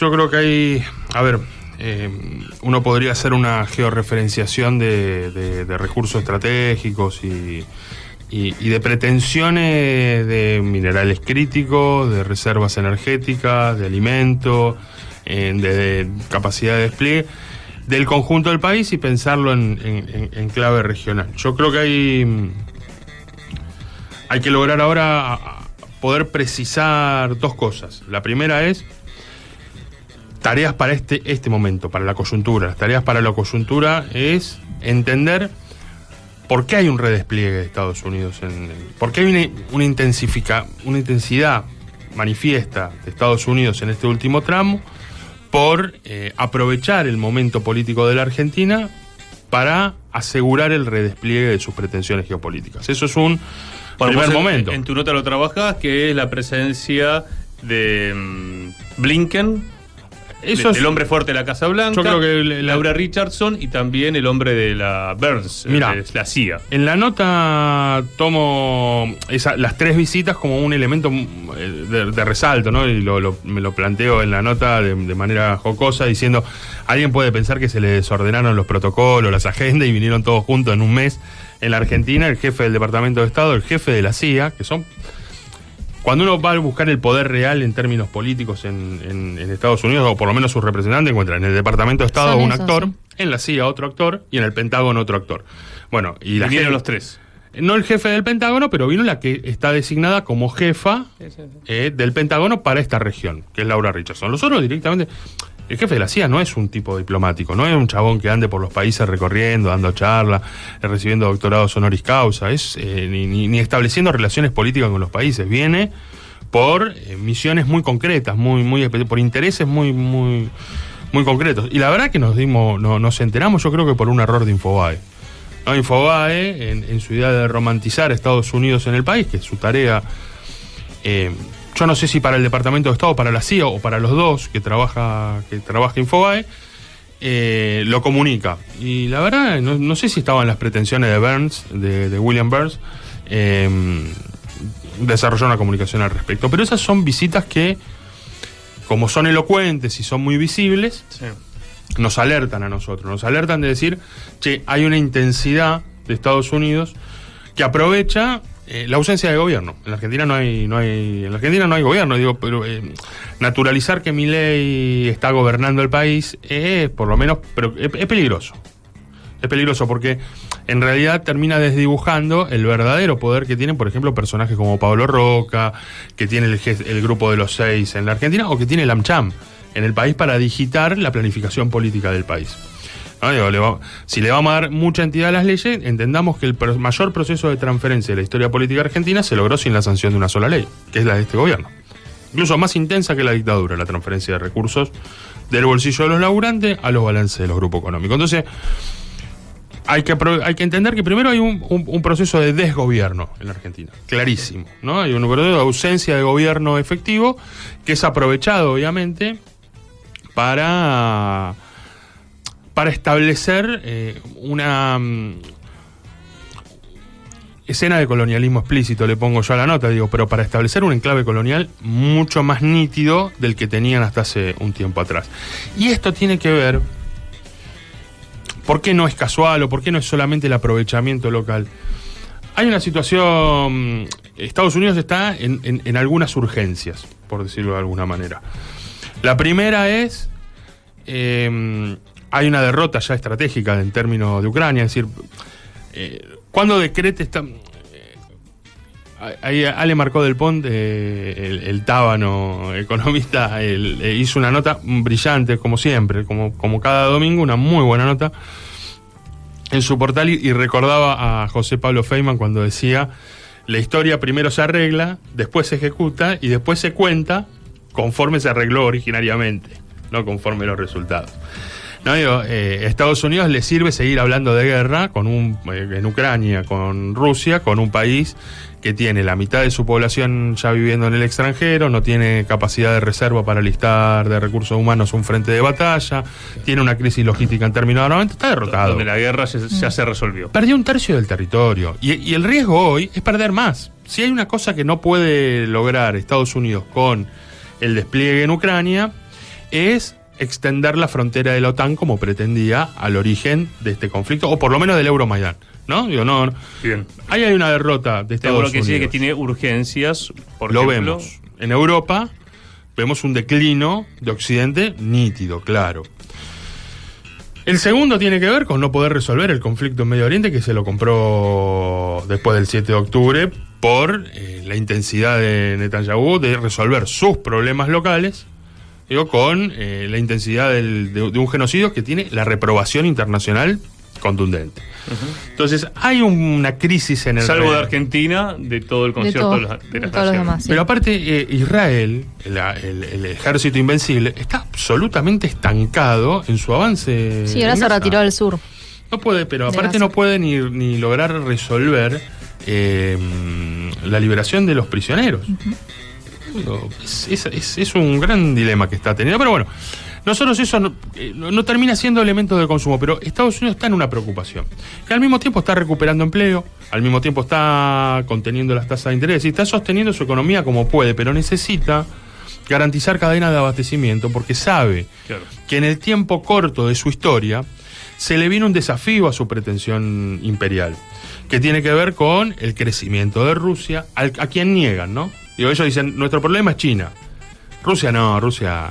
Yo creo que hay, uno podría hacer una georreferenciación de recursos estratégicos y de pretensiones de minerales críticos, de reservas energéticas, de alimentos, de capacidad de despliegue del conjunto del país y pensarlo en clave regional. Yo creo que hay que lograr ahora poder precisar dos cosas. La primera es tareas para este momento, para la coyuntura. Las tareas para la coyuntura es entender por qué hay un redespliegue de Estados Unidos, por qué hay una intensidad manifiesta de Estados Unidos en este último tramo, por aprovechar el momento político de la Argentina para asegurar el redespliegue de sus pretensiones geopolíticas. Eso es un primer momento. En tu nota lo trabajas, que es la presencia de Blinken, el hombre fuerte de la Casa Blanca, yo creo que Laura Richardson y también el hombre de la Burns, de la CIA. En la nota tomo las tres visitas como un elemento de resalto, ¿no? Y me lo planteo en la nota de manera jocosa, diciendo, alguien puede pensar que se le desordenaron los protocolos, las agendas y vinieron todos juntos en un mes en la Argentina, el jefe del Departamento de Estado, el jefe de la CIA, que son... Cuando uno va a buscar el poder real en términos políticos en Estados Unidos, o por lo menos sus representantes, encuentran en el Departamento de Estado un actor, sí. En la CIA otro actor y en el Pentágono otro actor. Bueno, y vinieron los tres. No el jefe del Pentágono, pero vino la que está designada como jefa del Pentágono para esta región, que es Laura Richardson. Los otros directamente... El jefe de la CIA no es un tipo diplomático, no es un chabón que ande por los países recorriendo, dando charlas, recibiendo doctorados honoris causa, ni estableciendo relaciones políticas con los países. Viene por misiones muy concretas, por intereses muy concretos. Y la verdad que nos enteramos, yo creo que por un error de Infobae. ¿No? Infobae, en su idea de romantizar a Estados Unidos en el país, que es su tarea... yo no sé si para el Departamento de Estado, para la CIA o para los dos que trabaja Infobae, lo comunica. Y la verdad, no sé si estaban las pretensiones de Burns, de William Burns, desarrollar una comunicación al respecto. Pero esas son visitas que, como son elocuentes y son muy visibles, sí, nos alertan a nosotros. Nos alertan de decir, che, hay una intensidad de Estados Unidos que aprovecha... la ausencia de gobierno. En la Argentina no hay gobierno, digo, pero naturalizar que Milei está gobernando el país es, por lo menos, pero es peligroso. Es peligroso porque en realidad termina desdibujando el verdadero poder que tienen, por ejemplo, personajes como Pablo Roca, que tiene el grupo de los 6 en la Argentina, o que tiene el AmCham en el país para digitar la planificación política del país. No, digo, si le vamos a dar mucha entidad a las leyes, entendamos que el mayor proceso de transferencia de la historia política argentina se logró sin la sanción de una sola ley, que es la de este gobierno. Incluso más intensa que la dictadura, la transferencia de recursos del bolsillo de los laburantes a los balances de los grupos económicos. Entonces, hay que entender que primero hay un proceso de desgobierno en la Argentina, clarísimo, ¿no? Hay un proceso de ausencia de gobierno efectivo que es aprovechado, obviamente, para establecer una escena de colonialismo explícito, le pongo yo a la nota, digo, pero para establecer un enclave colonial mucho más nítido del que tenían hasta hace un tiempo atrás. Y esto tiene que ver, ¿por qué no es casual o por qué no es solamente el aprovechamiento local? Hay una situación, Estados Unidos está en algunas urgencias, por decirlo de alguna manera. La primera es... hay una derrota ya estratégica en términos de Ucrania, es decir, cuando decrete ahí Ale Marcó del Pont, el tábano economista, hizo una nota brillante, como siempre, como cada domingo, una muy buena nota en su portal, y recordaba a José Pablo Feynman cuando decía, la historia primero se arregla, después se ejecuta y después se cuenta conforme se arregló originariamente, no conforme los resultados. No, digo, Estados Unidos le sirve seguir hablando de guerra en Ucrania, con Rusia, con un país que tiene la mitad de su población ya viviendo en el extranjero, no tiene capacidad de reserva para alistar de recursos humanos un frente de batalla, tiene una crisis logística en términos de armamento, está derrotado. Donde la guerra ya se resolvió. Perdió un tercio del territorio y el riesgo hoy es perder más. Si hay una cosa que no puede lograr Estados Unidos con el despliegue en Ucrania, es extender la frontera de la OTAN como pretendía al origen de este conflicto, o por lo menos del Euromaidán, ¿no? Digo, no. Bien. Ahí hay una derrota de Estados Unidos. Seguro que sí, que tiene urgencias, por lo ejemplo. Vemos. En Europa vemos un declino de Occidente nítido, claro. El segundo tiene que ver con no poder resolver el conflicto en Medio Oriente, que se lo compró después del 7 de octubre por la intensidad de Netanyahu de resolver sus problemas locales, con la intensidad de un genocidio que tiene la reprobación internacional contundente. Entonces hay una crisis en el... Salvo de Argentina, de todo el concierto de las naciones. Demás, sí. Pero aparte, Israel, el ejército invencible, está absolutamente estancado en su avance. Sí, ahora se retiró del sur. No puede, pero aparte no puede ni lograr resolver la liberación de los prisioneros. Es un gran dilema que está teniendo, pero bueno, nosotros eso no termina siendo elementos de consumo, pero Estados Unidos está en una preocupación, que al mismo tiempo está recuperando empleo, al mismo tiempo está conteniendo las tasas de interés y está sosteniendo su economía como puede, pero necesita garantizar cadenas de abastecimiento porque sabe que en el tiempo corto de su historia se le viene un desafío a su pretensión imperial, que tiene que ver con el crecimiento de Rusia, a quien niegan, ¿no? Ellos dicen, nuestro problema es China. Rusia no, Rusia...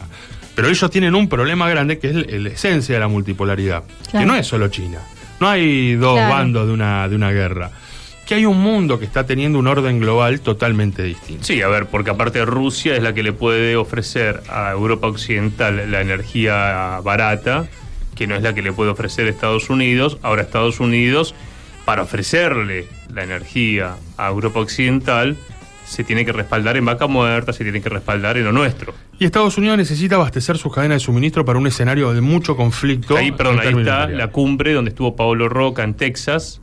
Pero ellos tienen un problema grande que es la esencia de la multipolaridad. Claro. Que no es solo China. No hay dos bandos de una guerra. Que hay un mundo que está teniendo un orden global totalmente distinto. Sí, a ver, porque aparte Rusia es la que le puede ofrecer a Europa Occidental la energía barata, que no es la que le puede ofrecer Estados Unidos. Ahora Estados Unidos, para ofrecerle la energía a Europa Occidental, se tiene que respaldar en vaca muerta, se tiene que respaldar en lo nuestro. Y Estados Unidos necesita abastecer sus cadenas de suministro para un escenario de mucho conflicto. Ahí está la cumbre donde estuvo Pablo Roca en Texas,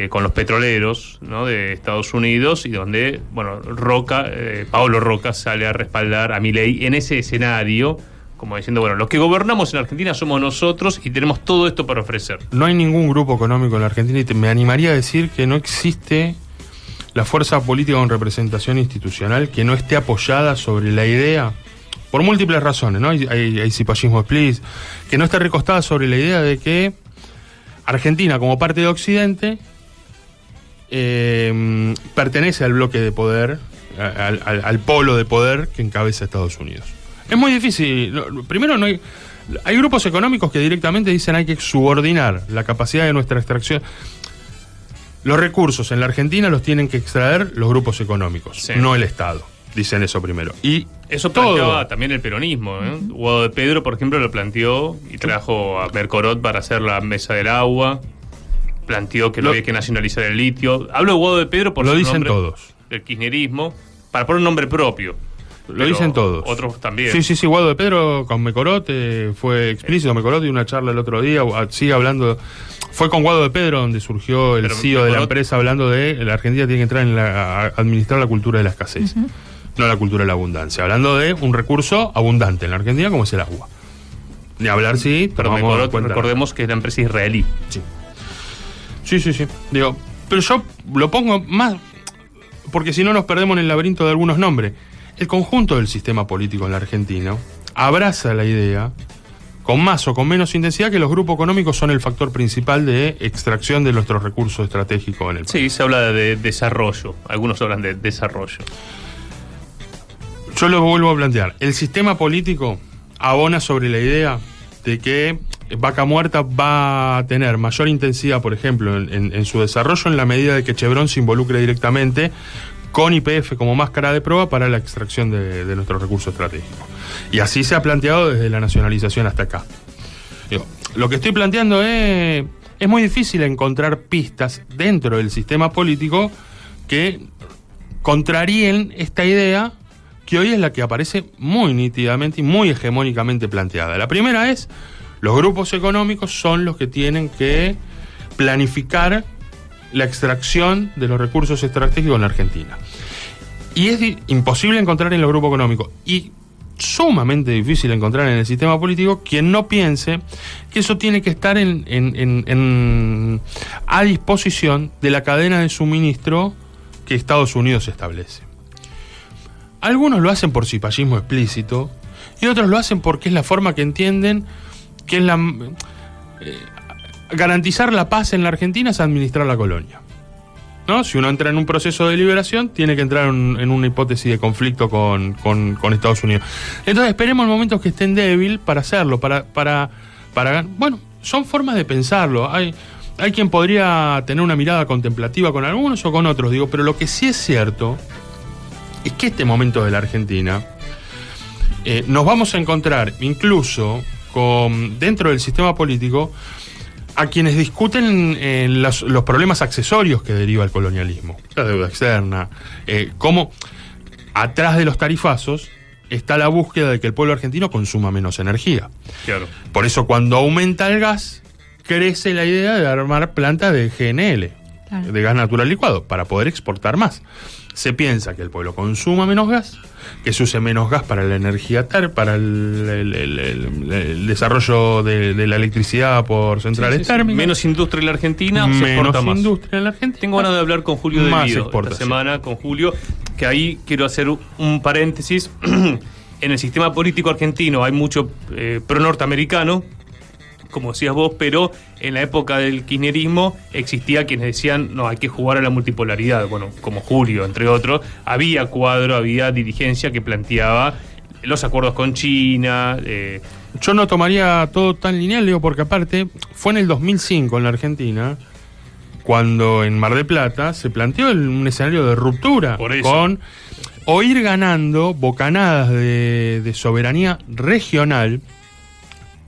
con los petroleros, ¿no?, de Estados Unidos, y donde, bueno, Pablo Roca sale a respaldar a Milei en ese escenario, como diciendo, bueno, los que gobernamos en Argentina somos nosotros y tenemos todo esto para ofrecer. No hay ningún grupo económico en la Argentina, y me animaría a decir que no existe la fuerza política con representación institucional que no esté apoyada sobre la idea, por múltiples razones, ¿no? Hay cipallismo split, que no esté recostada sobre la idea de que Argentina, como parte de Occidente, pertenece al bloque de poder, al polo de poder que encabeza Estados Unidos. Es muy difícil. Primero, hay grupos económicos que directamente dicen hay que subordinar la capacidad de nuestra extracción. Los recursos en la Argentina los tienen que extraer los grupos económicos, no el Estado. Dicen eso primero. Y eso planteaba también el peronismo, ¿eh? Guado de Pedro, por ejemplo, lo planteó y trajo a Mercorot para hacer la mesa del agua. Planteó que no había que nacionalizar el litio. Hablo de Guado de Pedro por lo su dicen nombre todos. Del kirchnerismo, para poner un nombre propio. Lo dicen todos. Otros también. Sí, Guado de Pedro con Mercorot fue explícito. Mercorot dio una charla el otro día, sigue hablando. Fue con Guado de Pedro donde surgió el CEO de la empresa hablando de la Argentina tiene que entrar a administrar la cultura de la escasez, no la cultura de la abundancia. Hablando de un recurso abundante en la Argentina como es el agua. Ni hablar, pero Mercorot, recordemos que es la empresa israelí. Sí. Digo, pero yo lo pongo más porque si no nos perdemos en el laberinto de algunos nombres. El conjunto del sistema político en la Argentina abraza la idea, con más o con menos intensidad, que los grupos económicos son el factor principal de extracción de nuestros recursos estratégicos en el país. Sí, se habla de desarrollo. Algunos hablan de desarrollo. Yo lo vuelvo a plantear. El sistema político abona sobre la idea de que Vaca Muerta va a tener mayor intensidad, por ejemplo, en su desarrollo en la medida de que Chevron se involucre directamente con YPF como máscara de prueba para la extracción de nuestros recursos estratégicos. Y así se ha planteado desde la nacionalización hasta acá. Lo que estoy planteando es muy difícil encontrar pistas dentro del sistema político que contraríen esta idea que hoy es la que aparece muy nítidamente y muy hegemónicamente planteada. La primera es, los grupos económicos son los que tienen que planificar la extracción de los recursos estratégicos en la Argentina. Y es imposible encontrar en los grupos económicos y sumamente difícil encontrar en el sistema político quien no piense que eso tiene que estar a disposición de la cadena de suministro que Estados Unidos establece. Algunos lo hacen por cipallismo explícito y otros lo hacen porque es la forma que entienden que es la... garantizar la paz en la Argentina es administrar la colonia, ¿no? Si uno entra en un proceso de liberación, tiene que entrar en una hipótesis de conflicto con Estados Unidos. Entonces esperemos el momento que estén débil para hacerlo, para bueno, son formas de pensarlo. Hay quien podría tener una mirada contemplativa con algunos o con otros, digo, pero lo que sí es cierto es que este momento de la Argentina nos vamos a encontrar incluso dentro del sistema político a quienes discuten los problemas accesorios que deriva el colonialismo, la deuda externa, cómo atrás de los tarifazos está la búsqueda de que el pueblo argentino consuma menos energía. Claro. Por eso cuando aumenta el gas, crece la idea de armar plantas de GNL, claro, de gas natural licuado, para poder exportar más. Se piensa que el pueblo consuma menos gas, que se use menos gas para la energía para el desarrollo de la electricidad por centrales térmicas. Menos industria en la Argentina, se exporta más. Industria en la Argentina. Tengo ganas de hablar con Julio De Vido esta semana, con Julio, que ahí quiero hacer un paréntesis. En el sistema político argentino hay mucho pro-norteamericano, como decías vos, pero en la época del kirchnerismo existía quienes decían, no, hay que jugar a la multipolaridad, bueno, como Julio, entre otros. Había cuadro, había dirigencia que planteaba los acuerdos con China. Yo no tomaría todo tan lineal, digo, porque aparte fue en el 2005 en la Argentina cuando en Mar del Plata se planteó un escenario de ruptura con o ir ganando bocanadas de soberanía regional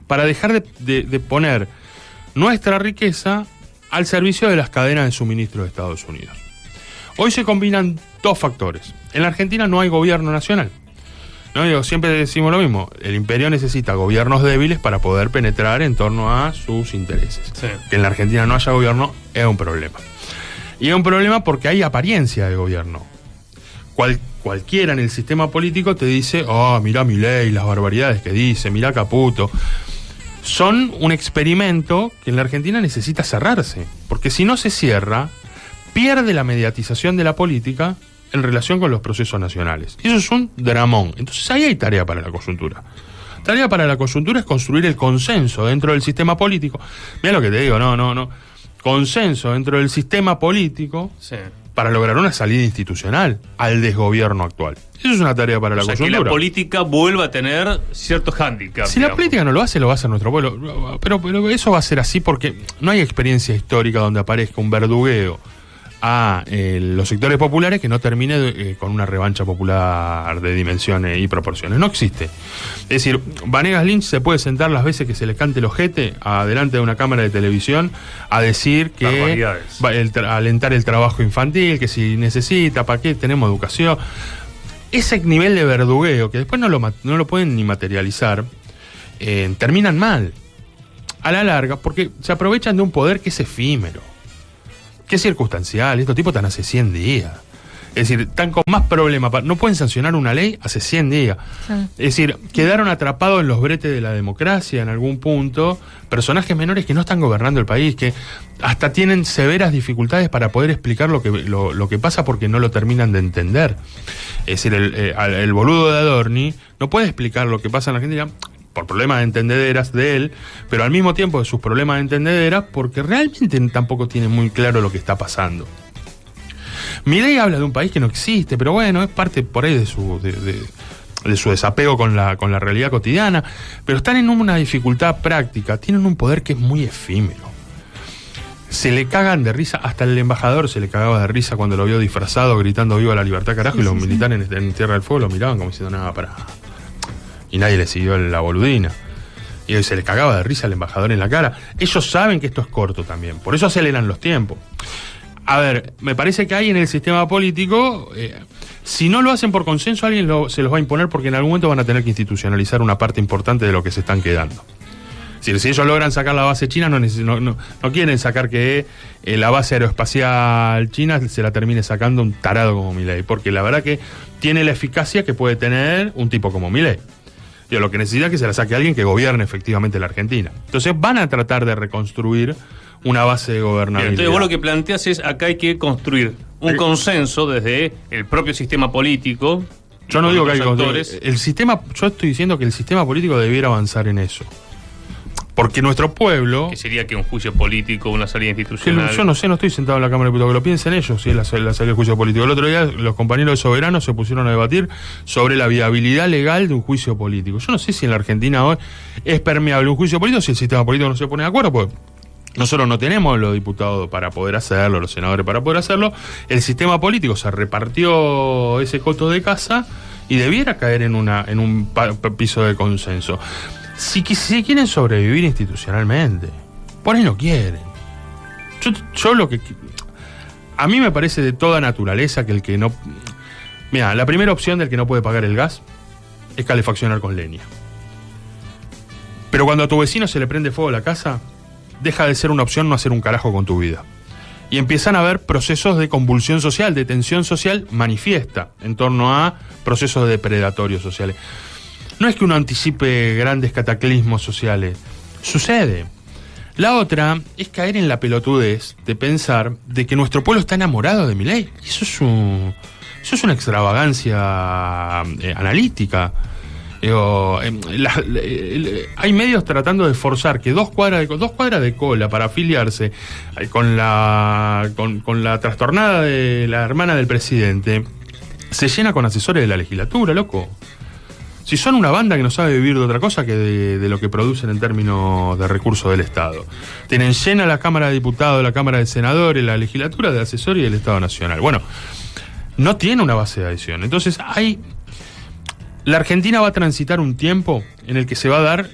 para dejar de poner nuestra riqueza al servicio de las cadenas de suministro de Estados Unidos. Hoy se combinan dos factores. En la Argentina no hay gobierno nacional. No, digo, siempre decimos lo mismo. El imperio necesita gobiernos débiles para poder penetrar en torno a sus intereses. Sí. Que en la Argentina no haya gobierno es un problema. Y es un problema porque hay apariencia de gobierno. Cualquiera en el sistema político te dice, mirá Milei, las barbaridades que dice, mirá Caputo. Son un experimento que en la Argentina necesita cerrarse, porque si no se cierra, pierde la mediatización de la política en relación con los procesos nacionales. Y eso es un dramón. Entonces ahí hay tarea para la coyuntura. Tarea para la coyuntura es construir el consenso dentro del sistema político. Mira lo que te digo, no. Consenso dentro del sistema político, sí, para lograr una salida institucional al desgobierno actual. Eso es una tarea para la coyuntura. Que la política vuelva a tener ciertos hándicaps. Si la política no lo va a hacer nuestro pueblo. Pero eso va a ser así porque no hay experiencia histórica donde aparezca un verdugueo a los sectores populares que no termine con una revancha popular de dimensiones y proporciones. No existe. Es decir, Vanegas Lynch se puede sentar las veces que se le cante el ojete adelante de una cámara de televisión a decir que va a alentar el trabajo infantil, que si necesita, ¿para qué? Tenemos educación. Ese nivel de verdugueo, que después no lo pueden ni materializar, terminan mal a la larga porque se aprovechan de un poder que es efímero, que es circunstancial. Estos tipos están hace 100 días. Es decir, están con más problemas. No pueden sancionar una ley hace 100 días. Sí. Es decir, quedaron atrapados en los bretes de la democracia en algún punto. Personajes menores que no están gobernando el país, que hasta tienen severas dificultades para poder explicar lo que pasa porque no lo terminan de entender. Es decir, el boludo de Adorni no puede explicar lo que pasa en la Argentina por problemas de entendederas de él, pero al mismo tiempo de sus problemas de entendederas porque realmente tampoco tiene muy claro lo que está pasando. Milei habla de un país que no existe, pero bueno, es parte por ahí de su desapego con la realidad cotidiana, pero están en una dificultad práctica, tienen un poder que es muy efímero. Se le cagan de risa, hasta el embajador se le cagaba de risa cuando lo vio disfrazado gritando viva la libertad, carajo, sí, y los militares en Tierra del Fuego lo miraban como diciendo nada para... Y nadie le siguió la boludina. Y se le cagaba de risa al embajador en la cara. Ellos saben que esto es corto también, por eso aceleran los tiempos. A ver, me parece que hay en el sistema político, si no lo hacen por consenso, alguien se los va a imponer porque en algún momento van a tener que institucionalizar una parte importante de lo que se están quedando. Es decir, si ellos logran sacar la base china, no quieren sacar que la base aeroespacial china se la termine sacando un tarado como Milei, porque la verdad que tiene la eficacia que puede tener un tipo como Milei. Lo que necesita es que se la saque alguien que gobierne efectivamente la Argentina. Entonces van a tratar de reconstruir una base de gobernabilidad. Entonces vos lo que planteas es, acá hay que construir un consenso desde el propio sistema político, Yo no digo que hay el sistema, yo estoy diciendo que el sistema político debiera avanzar en eso. Porque nuestro pueblo... ¿Qué sería que un juicio político, una salida institucional? Yo no sé, no estoy sentado en la Cámara de Diputados, que lo piensen ellos, si es la salida del juicio político. El otro día los compañeros de Soberanos se pusieron a debatir sobre la viabilidad legal de un juicio político. Yo no sé si en la Argentina hoy es permeable un juicio político si el sistema político no se pone de acuerdo, porque nosotros no tenemos los diputados para poder hacerlo, los senadores para poder hacerlo. El sistema político se repartió ese coto de casa y debiera caer en un piso de consenso. Si quieren sobrevivir institucionalmente, por ahí no quieren. Yo lo que... A mí me parece de toda naturaleza que el que no... Mira, la primera opción del que no puede pagar el gas es calefaccionar con leña. Pero cuando a tu vecino se le prende fuego la casa, deja de ser una opción no hacer un carajo con tu vida. Y empiezan a haber procesos de convulsión social, de tensión social manifiesta en torno a procesos depredatorios sociales. No es que uno anticipe grandes cataclismos sociales, sucede. La otra es caer en la pelotudez de pensar de que nuestro pueblo está enamorado de Milei. Eso es una extravagancia analítica. Hay medios tratando de forzar que dos cuadras de cola para afiliarse con la trastornada de la hermana del presidente se llena con asesores de la legislatura, loco. Si son una banda que no sabe vivir de otra cosa que de lo que producen en términos de recursos del Estado. Tienen llena la Cámara de Diputados, la Cámara de Senadores, la legislatura de asesores y el Estado Nacional. Bueno, no tiene una base de adhesión. Entonces la Argentina va a transitar un tiempo en el que se va a dar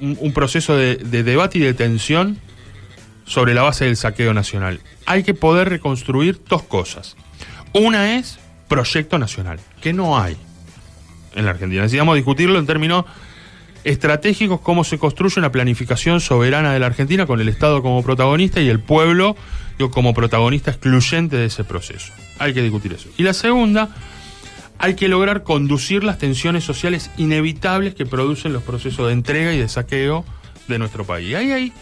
un proceso de debate y de tensión sobre la base del saqueo nacional. Hay que poder reconstruir dos cosas. Una es proyecto nacional, que no hay en la Argentina. Necesitamos discutirlo en términos estratégicos, cómo se construye una planificación soberana de la Argentina con el Estado como protagonista y el pueblo como protagonista excluyente de ese proceso. Hay que discutir eso. Y la segunda, hay que lograr conducir las tensiones sociales inevitables que producen los procesos de entrega y de saqueo de nuestro país. Ahí hay,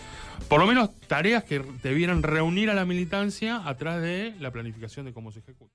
por lo menos, tareas que debieran reunir a la militancia atrás de la planificación de cómo se ejecuta.